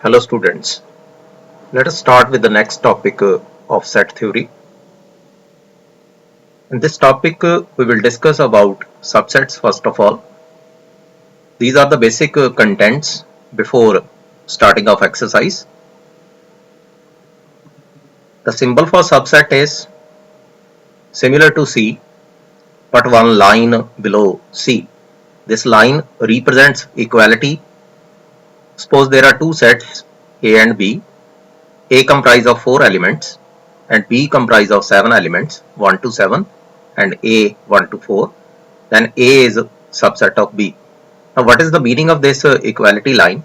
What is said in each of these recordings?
Hello students, let us start with the next topic of set theory. In this topic we will discuss about subsets first of all. These are the basic contents before starting of exercise. The symbol for subset is similar to C but one line below C. This line represents equality. Suppose there are two sets A and B. A comprise of 4 elements and B comprise of 7 elements 1 to 7 and A 1 to 4, then A is a subset of B. Now what is the meaning of this equality line?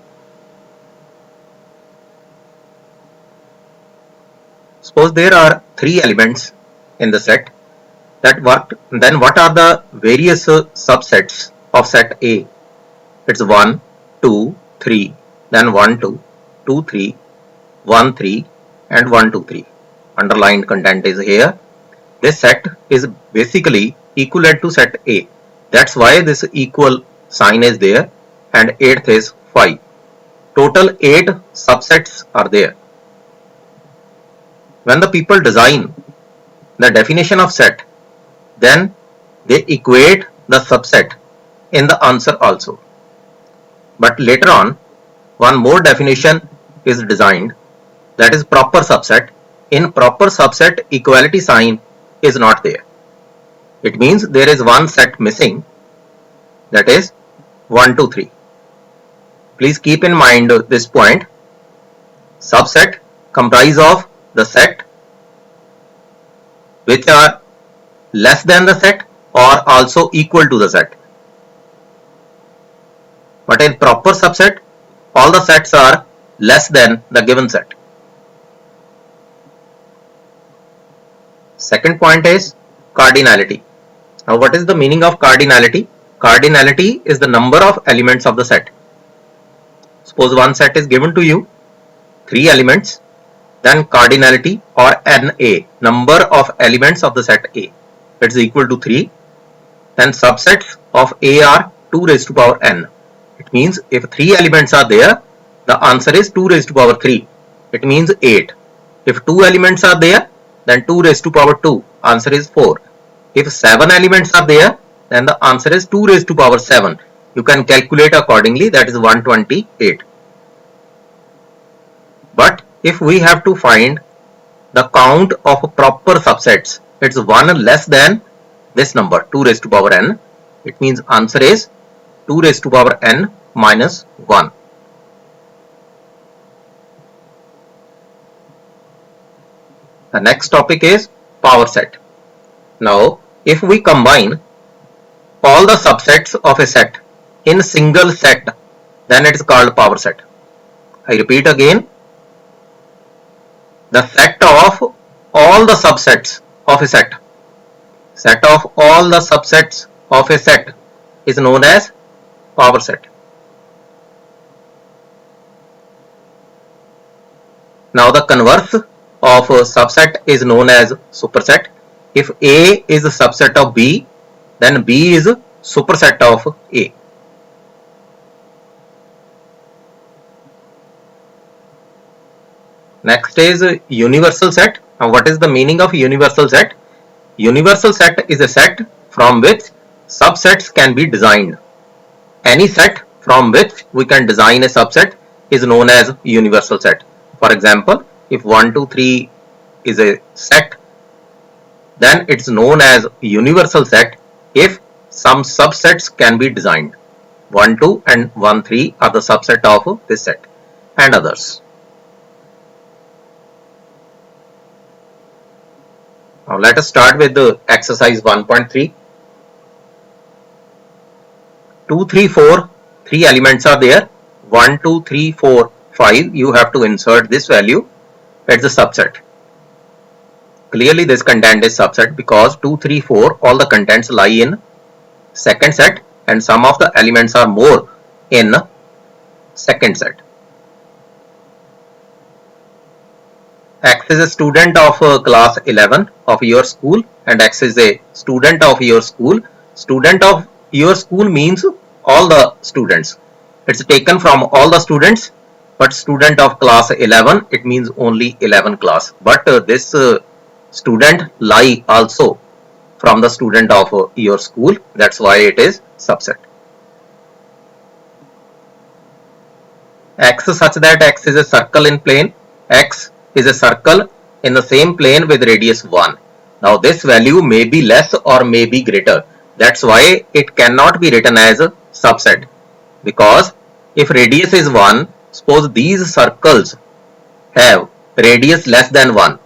Suppose there are 3 elements in the set, then what are the various subsets of set A? It's 1, 2, 3, then 1, 2, 2, 3, 1, 3 and 1, 2, 3. Underlined content is here. This set is basically equivalent to set A. That's why this equal sign is there, and 8th is 5. Total 8 subsets are there. When the people design the definition of set, then they equate the subset in the answer also. But later on, one more definition is designed, that is proper subset. In proper subset, equality sign is not there. It means there is one set missing, that is 1, 2, 3. Please keep in mind this point. Subset comprise of the set which are less than the set or also equal to the set. But in proper subset, all the sets are less than the given set. Second point is cardinality. Now what is the meaning of cardinality? Cardinality is the number of elements of the set. Suppose one set is given to you, 3 elements, then cardinality or NA, number of elements of the set A, it's equal to 3. Then subsets of A are 2 raised to power n. It means if 3 elements are there, the answer is 2 raised to power 3. It means 8. If 2 elements are there, then 2 raised to power 2, answer is 4. If 7 elements are there, then the answer is 2 raised to power 7. You can calculate accordingly, that is 128. But if we have to find the count of proper subsets, it's 1 less than this number, 2 raised to power n. It means answer is 2 raised to power n minus 1. The next topic is power set. Now, if we combine all the subsets of a set in a single set, then it is called power set. I repeat again, the set of all the subsets of a set, set of all the subsets of a set is known as power set. Now the converse of a subset is known as superset. If A is a subset of B, then B is a superset of A. Next is universal set. Now what is the meaning of universal set? Universal set is a set from which subsets can be designed. Any set from which we can design a subset is known as universal set. For example, if 1, 2, 3 is a set, then it's known as universal set if some subsets can be designed. 1, 2 and 1, 3 are the subset of this set and others. Now let us start with the exercise 1.3. 2, 3, 4, 3 elements are there. 1, 2, 3, 4, 5. You have to insert this value. It's a subset. Clearly this content is subset because 2, 3, 4, all the contents lie in second set and some of the elements are more in second set. X is a student of class 11 of your school and X is a student of your school. Student of your school means all the students. It's taken from all the students but student of class 11, it means only 11 class, but this student lie also from the student of your school, that's why it is subset. X such that X is a circle in plane, X is a circle in the same plane with radius 1. Now this value may be less or may be greater, that's why it cannot be written as a subset, because if radius is 1, suppose these circles have radius less than 1,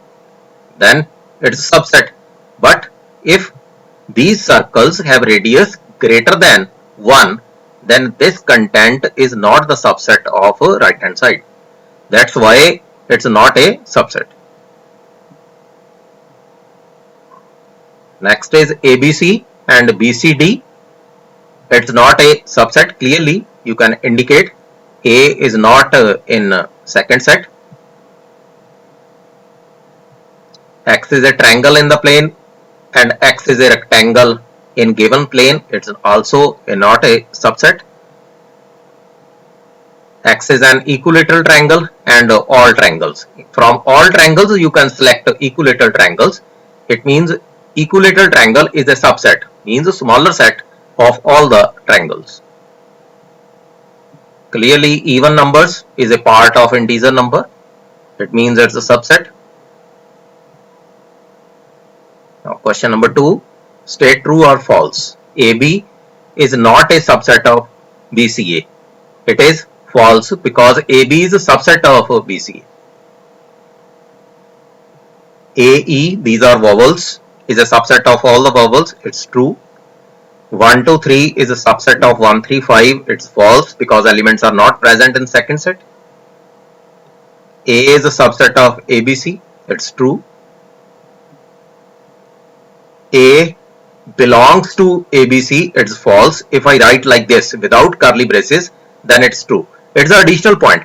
then it's a subset. But if these circles have radius greater than 1, then this content is not the subset of right hand side. That's why it's not a subset. Next is ABC and BCD. It's not a subset. Clearly you can indicate A is not in second set. X is a triangle in the plane and X is a rectangle in given plane, it's also not a subset. X is an equilateral triangle and all triangles. From all triangles you can select equilateral triangles. It means equilateral triangle is a subset, means a smaller set of all the triangles. Clearly even numbers is a part of integer number, it means it's a subset. Now question number 2, state true or false. AB is not a subset of BCA. It is false because AB is a subset of BCA. AE, these are vowels, is a subset of all the vowels, it's true. 1, 2, 3 is a subset of 1, 3, 5, it's false because elements are not present in second set. A is a subset of ABC, it's true. A belongs to ABC, it's false. If I write like this without curly braces, then it's true. It's an additional point.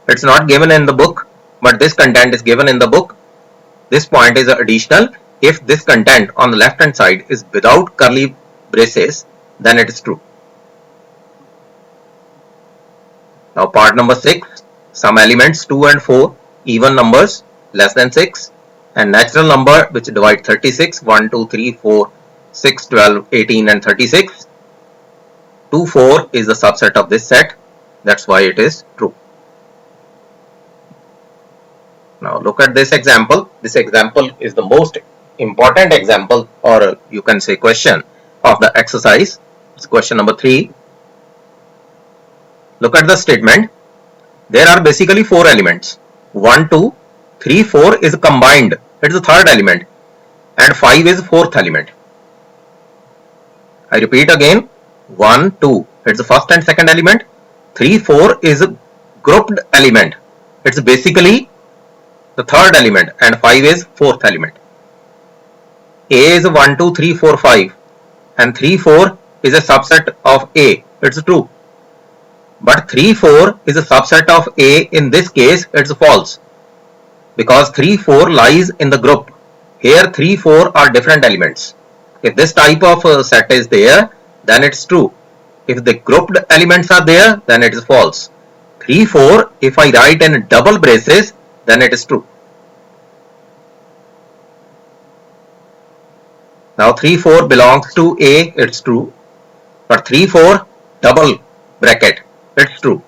It's not given in the book, but this content is given in the book. This point is additional. If this content on the left hand side is without curly braces, then it is true. Now part number 6, some elements 2 and 4, even numbers less than 6, and natural number which divide 36, 1, 2, 3, 4, 6, 12, 18 and 36. 2, 4 is the subset of this set, that's why it is true. Now look at this example. This example is the most important example, or you can say question of the exercise. It's question number 3. Look at the statement. There are basically 4 elements. 1, 2, 3, 4 is combined. It's the third element. And 5 is fourth element. I repeat again. 1, 2. It's the first and second element. 3, 4 is a grouped element. It's basically the third element. And 5 is fourth element. A is 1, 2, 3, 4, 5. And 3, 4 is a subset of A. It's true. But 3, 4 is a subset of A. In this case, it's false. Because 3, 4 lies in the group. Here 3, 4 are different elements. If this type of set is there, then it's true. If the grouped elements are there, then it is false. 3, 4, if I write in double braces, then it is true. Now 3, 4 belongs to A, it's true. But 3, 4 double bracket, it's true.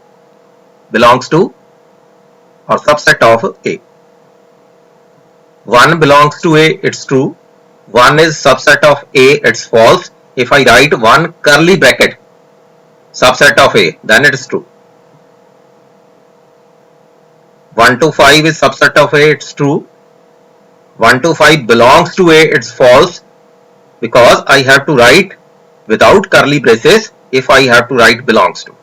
Belongs to or subset of A. 1 belongs to A, it's true. 1 is subset of A, it's false. If I write 1 curly bracket, subset of A, then it is true. 1 to 5 is subset of A, it's true. 1 to 5 belongs to A, it's false. Because I have to write without curly braces if I have to write belongs to.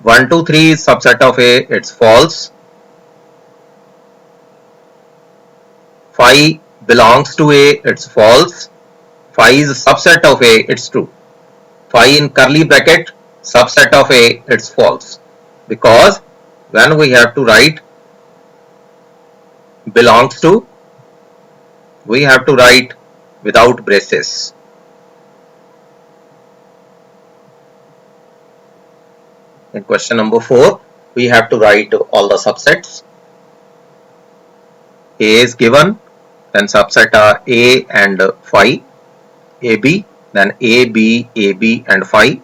1, 2, 3 is subset of A, it's false. 5 belongs to A, it's false. 5 is subset of A, it's true. 5 in curly bracket, subset of A, it's false. Because when we have to write belongs to, we have to write without braces. In question number 4, we have to write all the subsets. A is given, then subset are A and phi, AB, then A, B, AB and phi.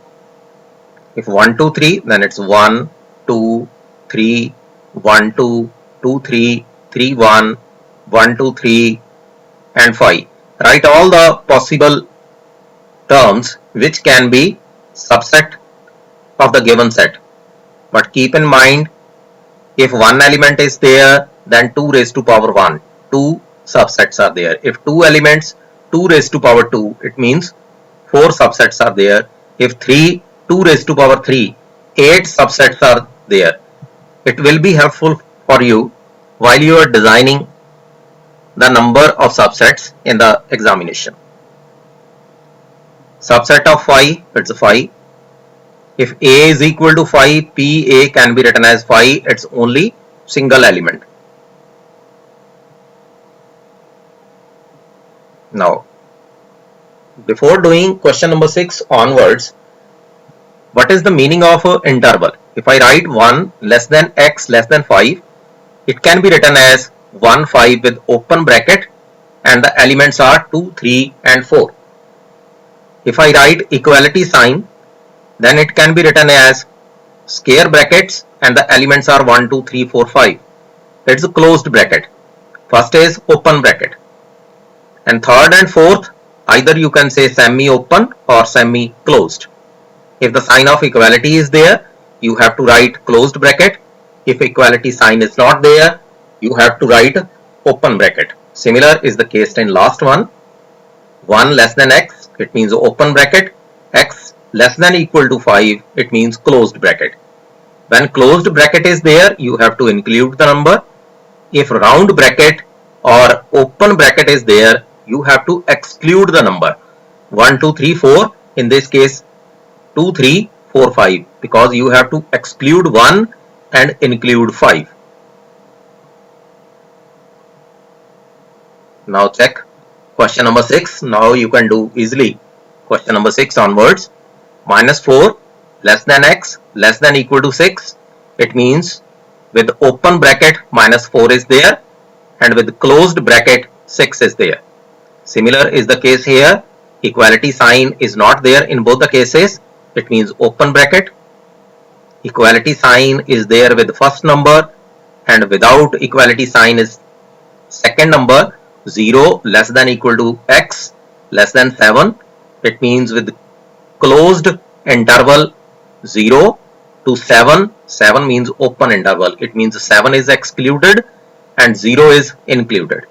If 1, 2, 3, then it's 1, 2, 3, 1, 2, 2, 3, 3, 1, 1, 2, 3 and phi. Write all the possible terms which can be subset of the given set. But keep in mind, if one element is there, then 2 raised to power 1. 2 subsets are there. If 2 elements, 2 raised to power 2, it means 4 subsets are there. If 3, 2 raised to power 3, 8 subsets are there. It will be helpful for you while you are designing the number of subsets in the examination. Subset of phi, it's phi. If A is equal to phi, PA can be written as phi, it's only single element. Now, before doing question number 6 onwards, what is the meaning of interval? If I write 1 less than x less than 5, it can be written as 1, 5 with open bracket and the elements are 2, 3 and 4. If I write equality sign, then it can be written as square brackets and the elements are 1, 2, 3, 4, 5. It's a closed bracket. First is open bracket. And third and fourth, either you can say semi-open or semi-closed. If the sign of equality is there, you have to write closed bracket. If equality sign is not there, you have to write open bracket. Similar is the case in last one. 1 less than x, it means open bracket. X less than equal to 5, it means closed bracket. When closed bracket is there, you have to include the number. If round bracket or open bracket is there, you have to exclude the number. 1, 2, 3, 4. In this case, 2, 3, 4, 5. Because you have to exclude 1 and include 5. Now check question number 6. Now you can do easily question number 6 onwards. Minus 4 less than x less than equal to 6. It means with open bracket minus 4 is there and with closed bracket 6 is there. Similar is the case here. Equality sign is not there in both the cases. It means open bracket. Equality sign is there with first number and without equality sign is second number. 0 less than equal to x less than 7. It means with closed interval 0 to 7. 7 means open interval. It means 7 is excluded and 0 is included.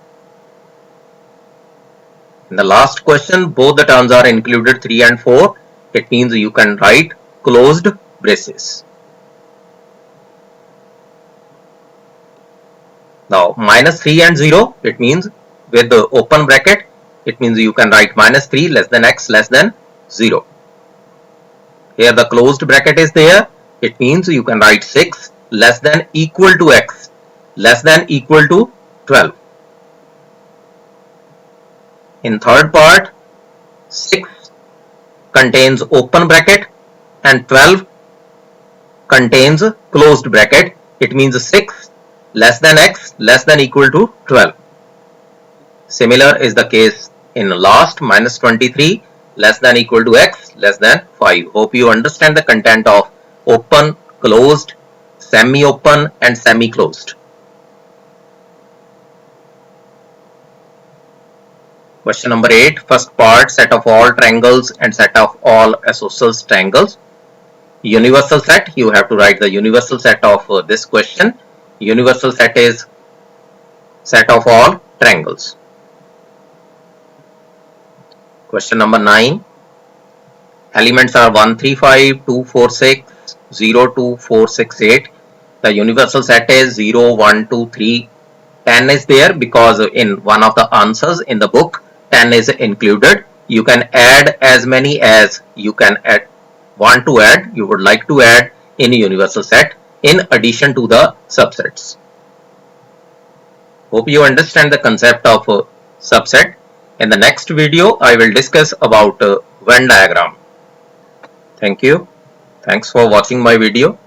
In the last question, both the terms are included 3 and 4. It means you can write closed braces. Now minus 3 and 0, it means with the open bracket, it means you can write minus 3 less than x less than 0. Here the closed bracket is there. It means you can write 6 less than equal to x less than equal to 12. In third part, 6 contains open bracket and 12 contains closed bracket. It means 6 less than x less than equal to 12. Similar is the case in last, minus 23 less than equal to x less than 5. Hope you understand the content of open, closed, semi-open and semi-closed. Question number 8, first part, set of all triangles and set of all isosceles triangles. Universal set, you have to write the universal set of this question. Universal set is set of all triangles. Question number 9, elements are 1, 3, 5, 2, 4, 6, 0, 2, 4, 6, 8. The universal set is 0, 1, 2, 3, 10 is there because in one of the answers in the book 10 is included. You can add as many as you can want to add, you would like to add in a universal set in addition to the subsets. Hope you understand the concept of subset. In the next video, I will discuss about Venn diagram. Thank you. Thanks for watching my video.